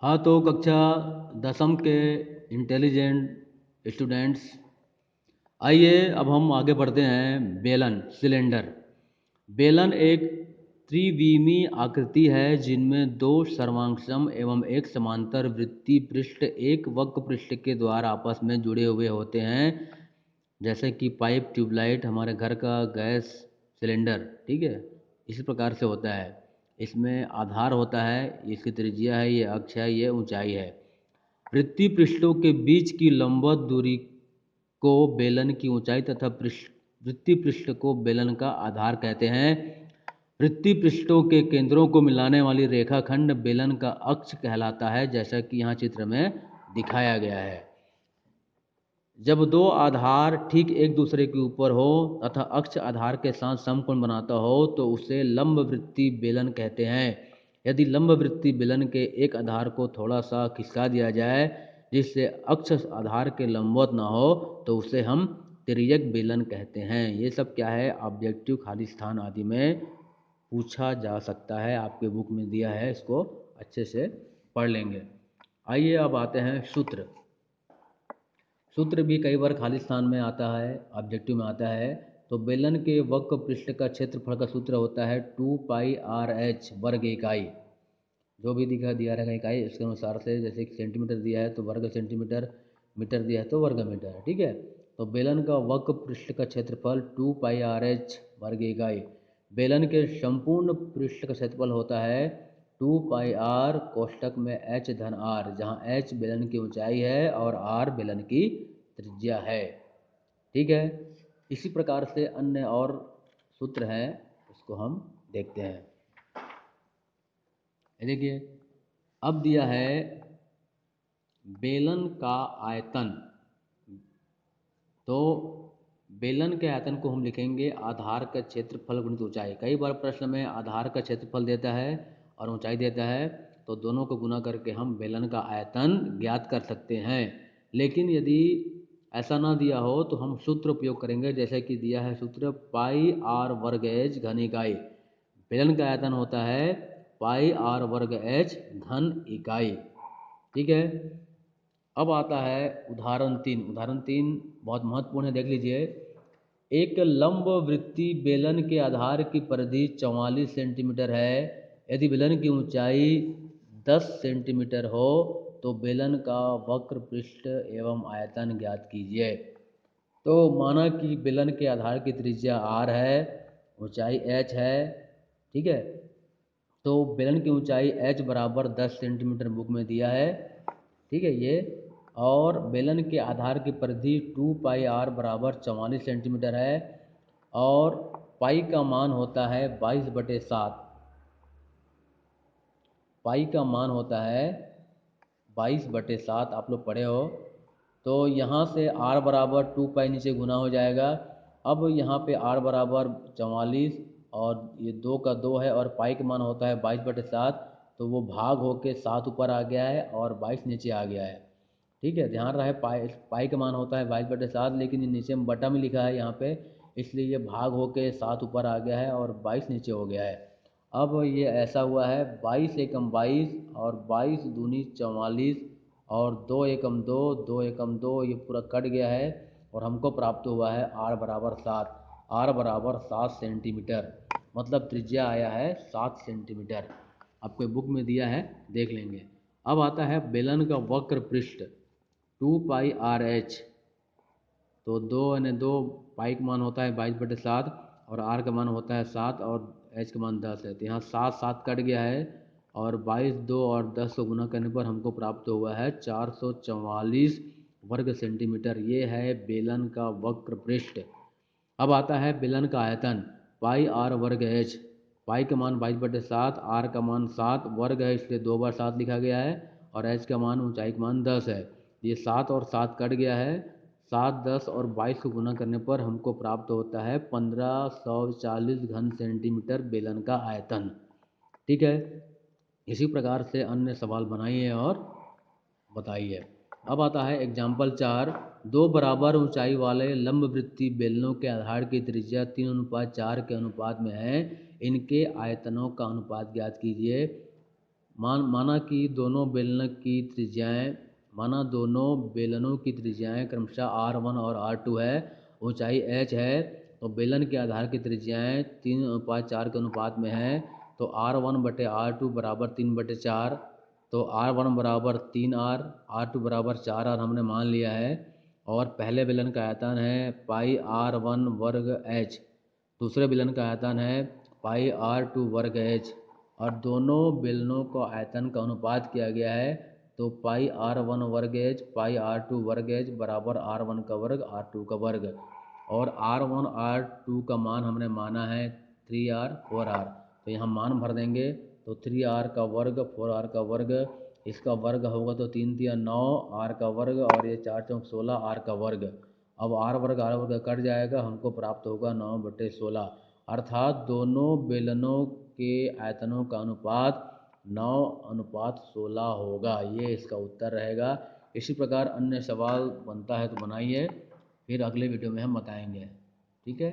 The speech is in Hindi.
हाँ, तो कक्षा 10वीं के इंटेलिजेंट स्टूडेंट्स, आइए अब हम आगे बढ़ते हैं। बेलन, सिलेंडर। बेलन एक त्रिविमीय आकृति है जिनमें दो सर्वांगसम एवं एक समांतर वृत्तीय पृष्ठ एक वक्र पृष्ठ के द्वारा आपस में जुड़े हुए होते हैं, जैसे कि पाइप, ट्यूबलाइट, हमारे घर का गैस सिलेंडर। ठीक है, इसी प्रकार से होता है। इसमें आधार होता है, इसकी त्रिज्या है, ये अक्ष है, ये ऊंचाई है। वृत्तीय पृष्ठों के बीच की लंबवत दूरी को बेलन की ऊंचाई तथा वृत्तीय पृष्ठ को बेलन का आधार कहते हैं। वृत्तीय पृष्ठों के केंद्रों को मिलाने वाली रेखाखंड बेलन का अक्ष कहलाता है, जैसा कि यहाँ चित्र में दिखाया गया है। जब दो आधार ठीक एक दूसरे के ऊपर हो तथा अक्ष आधार के साथ समकोण बनाता हो तो उसे लंबवृत्तीय बेलन कहते हैं। यदि लंबवृत्तीय बेलन के एक आधार को थोड़ा सा खिसका दिया जाए जिससे अक्ष आधार के लंबवत ना हो तो उसे हम तिर्यक बेलन कहते हैं। ये सब क्या है, ऑब्जेक्टिव, खाली स्थान आदि में पूछा जा सकता है। आपके बुक में दिया है, इसको अच्छे से पढ़ लेंगे। आइए अब आते हैं सूत्र। सूत्र भी कई बार खाली स्थान में आता है, ऑब्जेक्टिव में आता है। तो बेलन के वक्र पृष्ठ का क्षेत्रफल का सूत्र होता है 2πr/h वर्ग इकाई। जो भी दिखा दिया रहेगा इकाई इसके अनुसार से, जैसे कि सेंटीमीटर दिया है तो वर्ग सेंटीमीटर, मीटर दिया है तो वर्ग मीटर। ठीक है, तो बेलन का वक्र पृष्ठ का क्षेत्रफल 2πr/h वर्ग इकाई। बेलन के संपूर्ण पृष्ठ का क्षेत्रफल होता है 2πr कोष्टक में h धन r, जहाँ h बेलन की ऊंचाई है और r बेलन की त्रिज्या है। ठीक है, इसी प्रकार से अन्य और सूत्र हैं, उसको हम देखते हैं। देखिए, अब दिया है बेलन का आयतन। तो बेलन के आयतन को हम लिखेंगे आधार का क्षेत्रफल गुणित ऊंचाई। कई बार प्रश्न में आधार का क्षेत्रफल देता है और ऊंचाई देता है, तो दोनों को गुना करके हम बेलन का आयतन ज्ञात कर सकते हैं। लेकिन यदि ऐसा ना दिया हो तो हम सूत्र उपयोग करेंगे, जैसे कि दिया है सूत्र πr/h घन इकाई। बेलन का आयतन होता है πr/h घन इकाई। ठीक है, अब आता है उदाहरण 3। उदाहरण 3 बहुत महत्वपूर्ण है, देख लीजिए। एक लंब वृत्तीय बेलन के आधार की परिधि 44 सेंटीमीटर है। यदि बेलन की ऊंचाई 10 सेंटीमीटर हो तो बेलन का वक्र पृष्ठ एवं आयतन ज्ञात कीजिए। तो माना कि बेलन के आधार की त्रिज्या r है, ऊंचाई h है। ठीक है, तो बेलन की ऊंचाई h बराबर 10 सेंटीमीटर बुक में दिया है। ठीक है, ये और बेलन के आधार की परिधि 2πr बराबर 44 सेंटीमीटर है और पाई का मान होता है 22/7। पाई का मान होता है 22/7, आप लोग पढ़े हो। तो यहाँ से r बराबर 2π नीचे गुना हो जाएगा। अब यहाँ पे r बराबर 44 और ये 2 का 2 है और पाई का मान होता है 22/7, तो वो भाग होके 7 ऊपर आ गया है और 22 नीचे आ गया है। ठीक है, ध्यान रहे पाई का मान होता है 22/7, लेकिन ये नीचे में बटा में लिखा है यहाँ पे, इसलिए ये भाग होके 7 ऊपर आ गया है और 22 नीचे हो गया है। अब ये ऐसा हुआ है 22 एकम 22 और 22 दूनी 44 और 2 एकम 2, 2 एकम 2, ये पूरा कट गया है और हमको प्राप्त हुआ है r बराबर 7। r बराबर 7 सेंटीमीटर, मतलब त्रिज्या आया है 7 सेंटीमीटर। आपको बुक में दिया है, देख लेंगे। अब आता है बेलन का वक्र पृष्ठ 2πr/h। तो 2 यानी 2, पाई का मान होता है 22/7 और r का मान होता है 7 और h का मान 10 है। तो यहाँ 7 7 कट गया है और 22, 2 और 10 को गुना करने पर हमको प्राप्त हुआ है 444 वर्ग सेंटीमीटर। ये है बेलन का वक्र पृष्ठ। अब आता है बेलन का आयतन πr/h। पाई का मान 22/7, r का मान 7, वर्ग है इसलिए 2 बार 7 लिखा गया है और h का मान, ऊंचाई का मान 10 है। ये 7 और 7 कट गया है। 7, 10 और 22 को गुना करने पर हमको प्राप्त होता है 1540 घन सेंटीमीटर बेलन का आयतन। ठीक है, इसी प्रकार से अन्य सवाल बनाइए और बताइए। अब आता है एग्जाम्पल 4। दो बराबर ऊंचाई वाले लंबवृत्तीय बेलनों के आधार की त्रिज्या 3:4 के अनुपात में है। इनके आयतनों का अनुपात ज्ञात कीजिए। माना कि दोनों बेलनों की त्रिज्याएं क्रमशः R1 और R2 है, ऊंचाई h है, तो बेलन के आधार की त्रिज्याएं 3:4 के अनुपात में है। तो R1/R2 बराबर 3/4, तो R1 बराबर 3R, R2 बराबर 4R हमने मान लिया है। और पहले बेलन का आयतन है πr1 वर्ग h, दूसरे बेलन का आयतन है πr2 वर्ग h, और दोनों बेलनों को आयतन का अनुपात किया गया है। तो πr1 वर्ग h πr2 वर्ग h बराबर R1 का वर्ग R2 का वर्ग, और R1 R2 का मान हमने माना है 3R 4R, तो यहाँ मान भर देंगे। तो 3R का वर्ग 4R का वर्ग, इसका वर्ग होगा तो 3 3 9 R का वर्ग, और ये 4 4 16 R का वर्ग। अब R वर्ग कट जाएगा, हमको प्राप्त होगा 9/16, अर्थात दोनों बेलनों के आयतनों का अनुपात 9:16 होगा। ये इसका उत्तर रहेगा। इसी प्रकार अन्य सवाल बनता है तो बनाइए, फिर अगले वीडियो में हम बताएंगे। ठीक है।